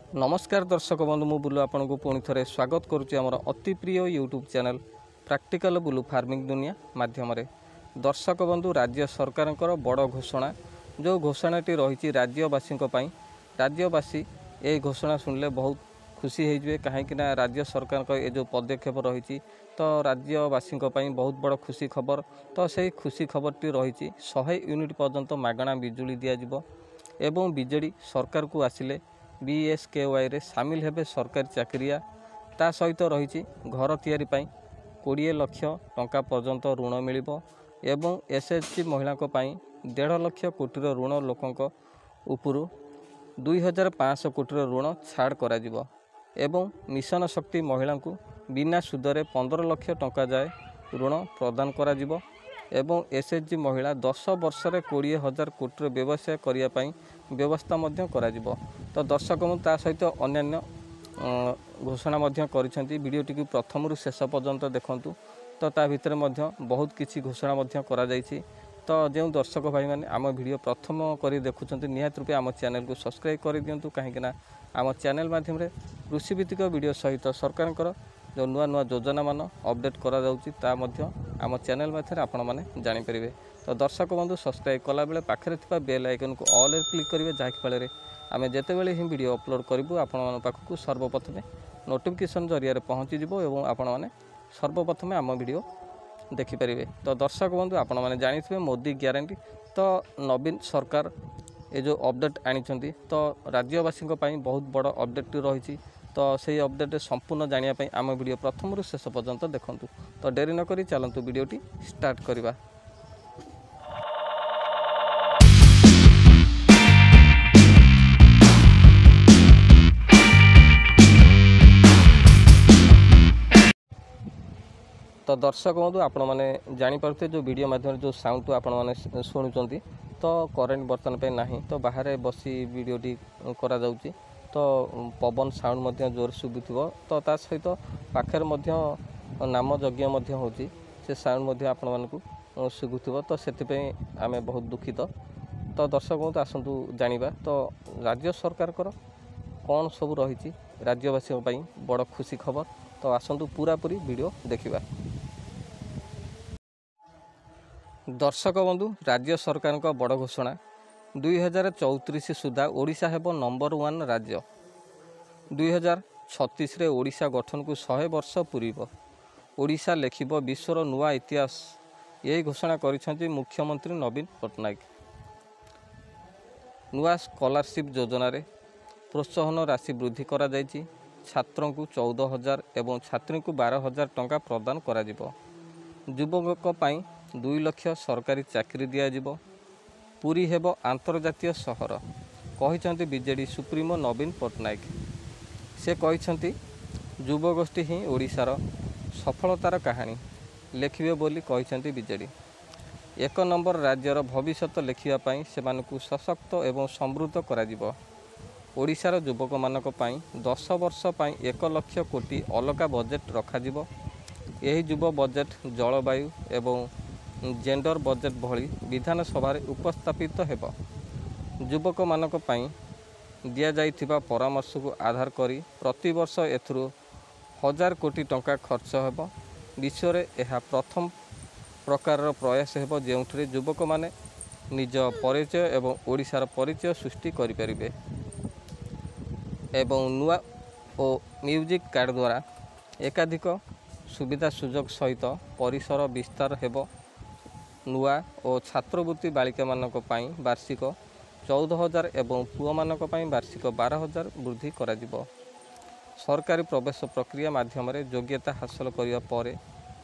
नमस्कार दर्शक बंधु मु बुलु आपन को पुणी थे स्वागत करुच्ची आमर अति प्रिय YouTube channel practical blue farming दुनिया माध्यम दर्शक बंधु राज्य सरकार बड़ घोषणा जो घोषणाटी रही राज्यवासी राज्यवासी ये घोषणा शुणिले बहुत खुशी होइए कहीं राज्य सरकार ये जो पदक्षेप रही तो राज्यवासी बहुत बड़ खुशी खबर तो से खुशी खबरटी रही 100 यूनिट पर्यंत मागणा बिजुली दिज्व एवं बिजेडी सरकार को आसिले BSKY रे सामिल हेबे सरकारी चाकरिया ता सहित रही घर तैयारी 20 लाख टंका पर्यंत ऋण मिलिबो एवं SHG महिला 1.5 लाख कोटी ऋण लोकंक उपरु 2500 कोटी ऋण छाड़ करा जिवो एवं मिशन शक्ति महिला को बिना सुदरे 15 लाख टंका जाए ऋण प्रदान करा जिवो एवं SHG महिला 10 वर्ष रे 20,000 कोटी व्यवसाय करिया पई व्यवस्था मध्य करा जिवो। तो दर्शक ता सहित अन्य घोषणा मध्य करिसेंती वीडियोटी को प्रथम रु शेष पर्यंत देखंतु तो ता भितर मध्य बहुत किछि घोषणा मध्य करा जायछि। तो जो दर्शक भाई माने आम वीडियो प्रथम करी देखुछंती निहात रूपे आम चैनल को सब्सक्राइब कर दियंतु कहीं आम चैनल माध्यम रे कृषि भित्तिक वीडियो सहित सरकार जो नुआ नुआ योजना मान अपडेट करा जाउछि ता मध्य आम चैनल माध्यम आपण माने जानि परिबे। तो दर्शक बंधु सब्सक्राइब कला बेले पाखरे थिबा बेल आइकन को ऑल रे क्लिक करिवे जाहि फଳରେ आमे जेतेबेले ही वीडियो अपलोड करिवु आपण मान पाखकु सर्वप्रथमे नोटिफिकेशन जरिया रे पहुंची जिवो एवं आपण माने सर्वप्रथमे आम वीडियो देखि परिबे। तो दर्शक बंधु आपण माने जानिथिबे मोदी ग्यारंटी तो नवीन सरकार ये जो अपडेट आनिछंती तो राज्यवासी बहुत बड़ अपडेट रही तो सही अपडेट संपूर्ण जानिया आम वीडियो प्रथम रु शेष पर्यंत देखंतु। तो डेरी न करी चलंतु वीडियोटी स्टार्ट करिबा। तो दर्शक बंधु आपण मैंने जानीपे जो वीडियो माध्यम जो साउंड आपण मैंने शुणुंट तो करेन्ट बर्तमान पे नहीं तो बाहर बसी वीडियोटी करा जाउची तो पवन साउंड मध्य जोर शुभुथिबो तो ता सहित पाखर मध्य नाम यज्ञ मध्य होची से साउंड मध्य आपण मानकु शुभुथिबो तो सेति आमे बहुत दुखित। तो दर्शक बंधु आसंतु जानिबा तो राज्य सरकार कौन सब रही राज्यवासी बड़ खुशी खबर तो आसंतु पूरा पूरी वीडियो देखिबा। दर्शक बंधु राज्य सरकार का बड़ घोषणा 2034 सुधा ओडिशा हेबो नंबर 1 राज्य 2036 रे ओडिशा गठन को 100 वर्ष पूरीब ओडिशा लेखिबो विश्वर नुआ इतिहास यही घोषणा करिसेंती मुख्यमंत्री नवीन पट्टनायक। नुआ स्कॉलरशिप योजना रे प्रोत्साहन राशि वृद्धि करा जायछि छात्रों को 14,000 एवं छात्री को 12,000 टंका प्रदान करा जिवो युवक पई 2 लाख सरकारी चाकरी दिया जिवो पुरी हेबो आंतर्जातीय सहर कहिसेंती बीजेडी सुप्रीमो नवीन पट्टनायक। से कहिसेंती युवगोष्ठी ही ओडिशार सफलतार कहानी लेखिबे बोली कहिसेंती बीजेडी 1 नंबर राज्यर भविष्यत लेखिबा पई सेमानकु सशक्त एवं समृद्ध करा जिवो ओडिशार युवक मानक पई 10 वर्ष पई 1 लाख कोटी अलगा बजेट रखा जिवो एही युव बजेट जलवायु एवं जेंडर बजेट भली विधानसभा उपस्थापित हेबो युवक मानक पई दिया जाइथिबा परामर्श को आधार करी प्रति वर्ष एथुरु 1000 कोटी टंका खर्च हेबो विश्व रे एहा प्रथम प्रकार प्रयास हेबो जेउठरे युवक माने निज परिचय एवं ओडिशार परिचय सृष्टि करि परिबे एवं नुआ ओ म्यूजिक कार्ड द्वारा एकाधिक सुविधा सुजोग सहित परिसर विस्तार हेबो नुआ और छात्रवृत्ति बालिका मानक पई वार्षिक 14,000 एवं पुआ मानक पई वार्षिक 12,000 वृद्धि करा जिवो सरकारी प्रवेश प्रक्रिया माध्यम रे योग्यता हासिल करिया परे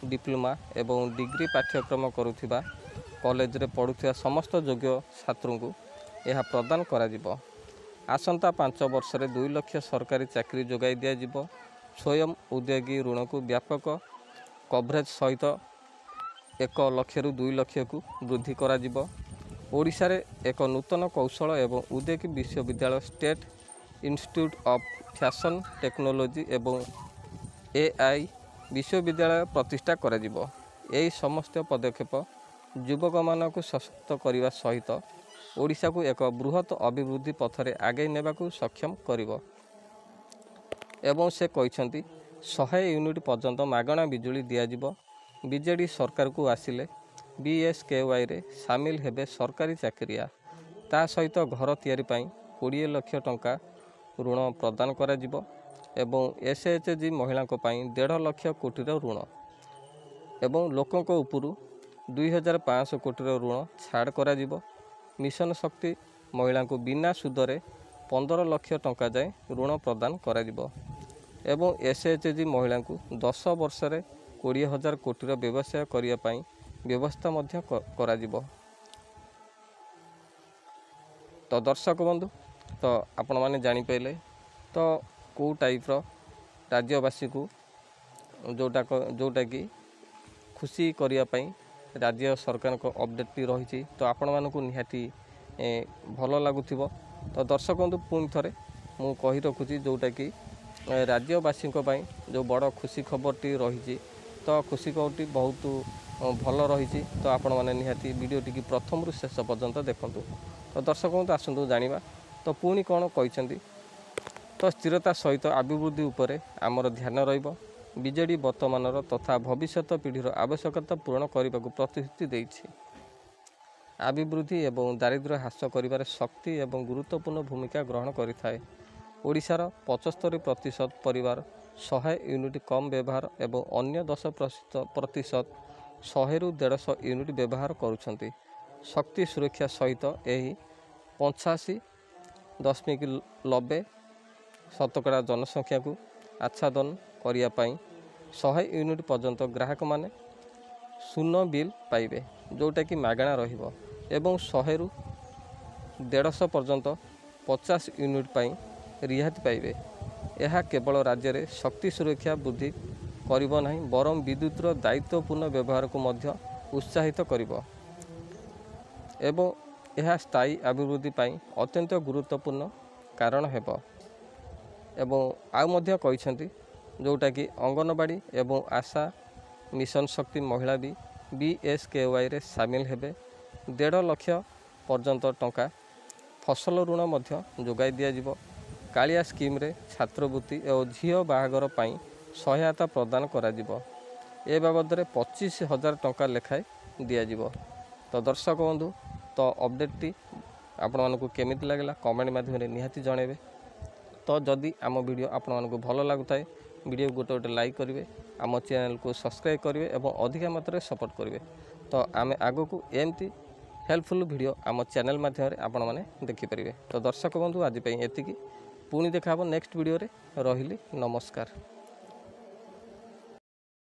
डिप्लोमा एवं डिग्री पाठ्यक्रम करुथिबा कॉलेज रे पढुथिबा समस्त योग्य छात्रों को यह प्रदान करा जिवो आसंता 5 वर्ष रे 2 लाख सरकारी चाकरी जोगाई दिया जिवो स्वयं उद्योगी ऋण को व्यापक कवरेज सहित 1 लाख रु 2 लाख को वृद्धि करा जिवो ओडिशा रे एक नूतन कौशल एवं उद्योगी विश्वविद्यालय state institute of fashion technology एवं AI विश्वविद्यालय प्रतिष्ठा करा जिवो एही समस्त पदक्षेप युवक मानक सशक्त करने सहित ओडिशा को एक बृहत अभिवृद्धि पथरे आगे नेबाकू सक्षम करिवो। ଏବଂ ସେ କହିଛନ୍ତି 100 ୟୁନିଟ୍ ପର୍ଯ୍ୟନ୍ତ ମାଗଣା ବିଜୁଳି ଦିଆଯିବ। ବିଜେଡ଼ି ସରକାରକୁ ଆସିଲେ BSKYରେ ସାମିଲ ହେବେ ସରକାରୀ ଚାକିରିଆ। ତା ସହିତ ଘର ତିଆରି ପାଇଁ 20 ଲକ୍ଷ ଟଙ୍କା ଋଣ ପ୍ରଦାନ କରାଯିବ ଏବଂ SHG ମହିଳାଙ୍କ ପାଇଁ 1.5 ଲକ୍ଷ କୋଟିର ଋଣ ଏବଂ ଲୋକଙ୍କ ଉପରୁ 2500 କୋଟିର ଋଣ ଛାଡ଼ କରାଯିବ। ମିଶନ ଶକ୍ତି ମହିଳାଙ୍କୁ ବିନା ସୁଧରେ 15 ଲକ୍ଷ ଟଙ୍କା ଯାଏଁ ଋଣ ପ୍ରଦାନ କରାଯିବ ଏବଂ SHG ମହିଳାଙ୍କୁ 10 ବର୍ଷରେ 20,000 କୋଟିର ବ୍ୟବସାୟ କରିବା ପାଇଁ ବ୍ୟବସ୍ଥା ମଧ୍ୟ କରାଯିବ। ତ ଦର୍ଶକ ବନ୍ଧୁ, ତ ଆପଣମାନେ ଜାଣିପାରିଲେ ତ କେଉଁ ଟାଇପ୍ର ରାଜ୍ୟବାସୀକୁ ଯେଉଁଟାକି ଖୁସି କରିବା ପାଇଁ ରାଜ୍ୟ ସରକାରଙ୍କ ଅପଡ଼େଟ୍ଟି ରହିଛି। ତ ଆପଣମାନଙ୍କୁ ନିହାତି ଭଲ ଲାଗୁଥିବ। ତ ଦର୍ଶକ ବନ୍ଧୁ, ପୁଣି ଥରେ ମୁଁ କହି ରଖୁଛି ଯେଉଁଟାକି ରାଜ୍ୟବାସୀଙ୍କ ପାଇଁ ଯେଉଁ ବଡ଼ ଖୁସି ଖବରଟି ରହିଛି। ତ ଖୁସି ଖବରଟି ବହୁତ ଭଲ ରହିଛି। ତ ଆପଣମାନେ ନିହାତି ଭିଡ଼ିଓଟିକି ପ୍ରଥମରୁ ଶେଷ ପର୍ଯ୍ୟନ୍ତ ଦେଖନ୍ତୁ। ତ ଦର୍ଶକ ବନ୍ଧୁ, ଆସନ୍ତୁ ଜାଣିବା ତ ପୁଣି କ'ଣ କହିଛନ୍ତି। ତ ସ୍ଥିରତା ସହିତ ଅଭିବୃଦ୍ଧି ଉପରେ ଆମର ଧ୍ୟାନ ରହିବ। ବିଜେଡ଼ି ବର୍ତ୍ତମାନର ତଥା ଭବିଷ୍ୟତ ପିଢ଼ିର ଆବଶ୍ୟକତା ପୂରଣ କରିବାକୁ ପ୍ରତିଶ୍ରୁତି ଦେଇଛି। ଅଭିବୃଦ୍ଧି ଏବଂ ଦାରିଦ୍ର୍ୟ ହ୍ରାସ କରିବାରେ ଶକ୍ତି ଏବଂ ଗୁରୁତ୍ୱପୂର୍ଣ୍ଣ ଭୂମିକା ଗ୍ରହଣ କରିଥାଏ। ଓଡ଼ିଶାର 75% ପରିବାର 100 ୟୁନିଟ୍ କମ୍ ବ୍ୟବହାର ଏବଂ ଅନ୍ୟ 10% 100ରୁ 150 ୟୁନିଟ୍ ବ୍ୟବହାର କରୁଛନ୍ତି। ଶକ୍ତି ସୁରକ୍ଷା ସହିତ ଏହି 85.90% ଜନସଂଖ୍ୟାକୁ ଆଚ୍ଛାଦନ କରିବା ପାଇଁ 100 ୟୁନିଟ୍ ପର୍ଯ୍ୟନ୍ତ ଗ୍ରାହକମାନେ ଶୂନ ବିଲ୍ ପାଇବେ, ଯେଉଁଟାକି ମାଗଣା ରହିବ ଏବଂ 100ରୁ 150 ପର୍ଯ୍ୟନ୍ତ 50 ୟୁନିଟ୍ ପାଇଁ ରିହାତି ପାଇବେ। ଏହା କେବଳ ରାଜ୍ୟରେ ଶକ୍ତି ସୁରକ୍ଷା ବୃଦ୍ଧି କରିବ ନାହିଁ, ବରଂ ବିଦ୍ୟୁତର ଦାୟିତ୍ୱପୂର୍ଣ୍ଣ ବ୍ୟବହାରକୁ ମଧ୍ୟ ଉତ୍ସାହିତ କରିବ ଏବଂ ଏହା ସ୍ଥାୟୀ ଅଭିବୃଦ୍ଧି ପାଇଁ ଅତ୍ୟନ୍ତ ଗୁରୁତ୍ୱପୂର୍ଣ୍ଣ କାରଣ ହେବ। ଏବଂ ଆଉ ମଧ୍ୟ କହିଛନ୍ତି ଯେଉଁଟାକି ଅଙ୍ଗନବାଡ଼ି ଏବଂ ଆଶା ମିଶନ ଶକ୍ତି ମହିଳା ବି BSKYରେ ସାମିଲ ହେବେ। 1.5 ଲକ୍ଷ ପର୍ଯ୍ୟନ୍ତ ଟଙ୍କା ଫସଲ ଋଣ ମଧ୍ୟ ଯୋଗାଇ ଦିଆଯିବ। କାଳିଆ ସ୍କିମ୍ରେ ଛାତ୍ରବୃତ୍ତି ଓ ଝିଅ ବାହାଘର ପାଇଁ ସହାୟତା ପ୍ରଦାନ କରାଯିବ। ଏ ବାବଦରେ 25,000 ଟଙ୍କା ଲେଖାଏଁ ଦିଆଯିବ। ତ ଦର୍ଶକ ବନ୍ଧୁ, ତ ଅପଡ଼େଟ୍ଟି ଆପଣମାନଙ୍କୁ କେମିତି ଲାଗିଲା କମେଣ୍ଟ ମାଧ୍ୟମରେ ନିହାତି ଜଣାଇବେ। ତ ଯଦି ଆମ ଭିଡ଼ିଓ ଆପଣମାନଙ୍କୁ ଭଲ ଲାଗୁଥାଏ, ଭିଡ଼ିଓକୁ ଗୋଟେ ଲାଇକ୍ କରିବେ, ଆମ ଚ୍ୟାନେଲକୁ ସବସ୍କ୍ରାଇବ୍ କରିବେ ଏବଂ ଅଧିକା ମାତ୍ରାରେ ସପୋର୍ଟ କରିବେ। ତ ଆମେ ଆଗକୁ ଏମିତି ହେଲ୍ପଫୁଲ୍ ଭିଡ଼ିଓ ଆମ ଚ୍ୟାନେଲ ମାଧ୍ୟମରେ ଆପଣମାନେ ଦେଖିପାରିବେ। ତ ଦର୍ଶକ ବନ୍ଧୁ, ଆଜି ପାଇଁ ଏତିକି। ପୁଣି ଦେଖା ହେବ ନେକ୍ସଟ ଭିଡ଼ିଓରେ। ରହିଲି, ନମସ୍କାର।